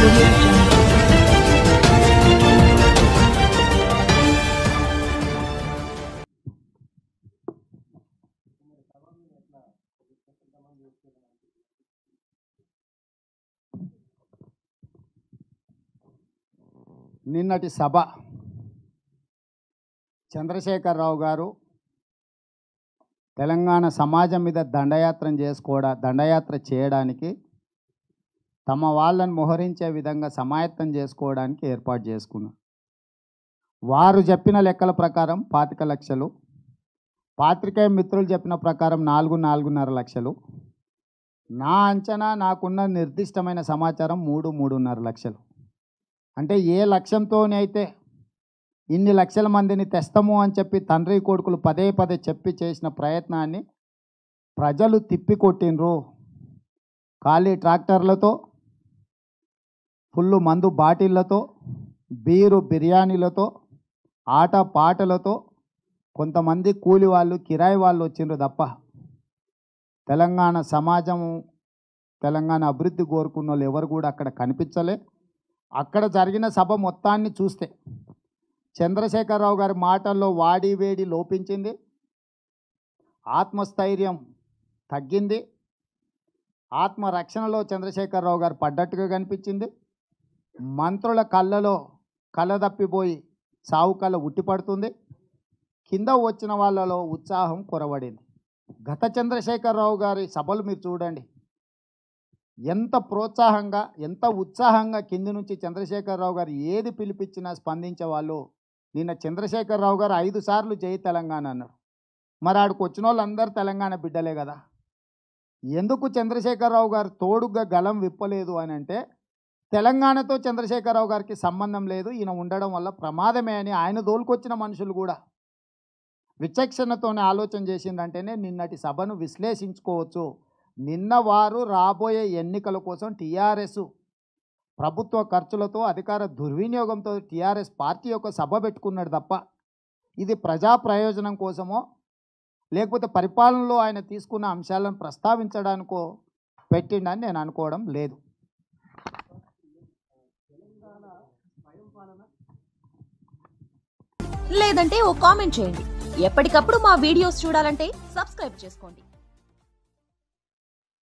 Audio Jungle. నిన్నటి సభ చంద్రశేఖరరావు గారు తెలంగాణ సమాజం మీద దండయాత్ర చేయడానికి తమ వాళ్ళని మోహరించే విధంగా సమాయత్తం చేసుకోవడానికి ఏర్పాటు చేసుకున్నారు. వారు చెప్పిన లెక్కల ప్రకారం 25 లక్షలు, పాత్రికేయ మిత్రులు చెప్పిన ప్రకారం 4-4.5 లక్షలు, నా అంచనా నాకున్న నిర్దిష్టమైన సమాచారం 3-3.5 లక్షలు. అంటే ఏ లక్ష్యంతోనైతే ఇన్ని లక్షల మందిని తెస్తాము అని చెప్పి తండ్రి కొడుకులు పదే చెప్పి చేసిన ప్రయత్నాన్ని ప్రజలు తిప్పికొట్టినరు. ఖాళీ ట్రాక్టర్లతో, ఫుల్లు మందు బాటిళ్లతో, బీరు బిర్యానీలతో, ఆట పాటలతో, కొంతమంది కూలి వాళ్ళు, కిరాయి వాళ్ళు వచ్చిండ్రు తప్ప తెలంగాణ సమాజము, తెలంగాణ అభివృద్ధి కోరుకున్న వాళ్ళు ఎవరు కూడా అక్కడ కనిపించలే. అక్కడ జరిగిన సభ మొత్తాన్ని చూస్తే చంద్రశేఖరరావు గారి మాటల్లో వాడి వేడి లోపించింది, ఆత్మస్థైర్యం తగ్గింది, ఆత్మరక్షణలో చంద్రశేఖరరావు గారు పడ్డట్టుగా కనిపించింది. మంత్రుల కళ్ళలో కళ్ళ తప్పిపోయి సావు కళ్ళ ఉట్టిపడుతుంది. కింద వచ్చిన వాళ్ళలో ఉత్సాహం కొరవడింది. గత చంద్రశేఖరరావు గారి సభలు మీరు చూడండి, ఎంత ప్రోత్సాహంగా, ఎంత ఉత్సాహంగా కింది నుంచి చంద్రశేఖరరావు గారు ఏది పిలిపించినా స్పందించే వాళ్ళు. నిన్న చంద్రశేఖరరావు గారు 5 సార్లు జై తెలంగాణ అన్నారు. మరి ఆడికి వచ్చిన వాళ్ళందరూ తెలంగాణ బిడ్డలే కదా. ఎందుకు చంద్రశేఖరరావు గారు తోడుగా గలం విప్పలేదు అని అంటే, తెలంగాణతో చంద్రశేఖరరావు గారికి సంబంధం లేదు, ఈయన ఉండడం వల్ల ప్రమాదమే అని ఆయన దోలుకొచ్చిన మనుషులు కూడా విచక్షణతోనే ఆలోచన చేసిందంటేనే నిన్నటి సభను విశ్లేషించుకోవచ్చు. నిన్న వారు రాబోయే ఎన్నికల కోసం టీఆర్ఎస్ ప్రభుత్వ ఖర్చులతో, అధికార దుర్వినియోగంతో టీఆర్ఎస్ పార్టీ యొక్క సభ పెట్టుకున్నాడు తప్ప ఇది ప్రజా ప్రయోజనం కోసమో లేకపోతే పరిపాలనలో ఆయన తీసుకున్న అంశాలను ప్రస్తావించడానికో పెట్టిండని నేను అనుకోవడం లేదు. లేదంటే ఓ కామెంట్ చేయండి. ఎప్పటికప్పుడు మా వీడియోస్ చూడాలంటే సబ్స్క్రైబ్ చేసుకోండి.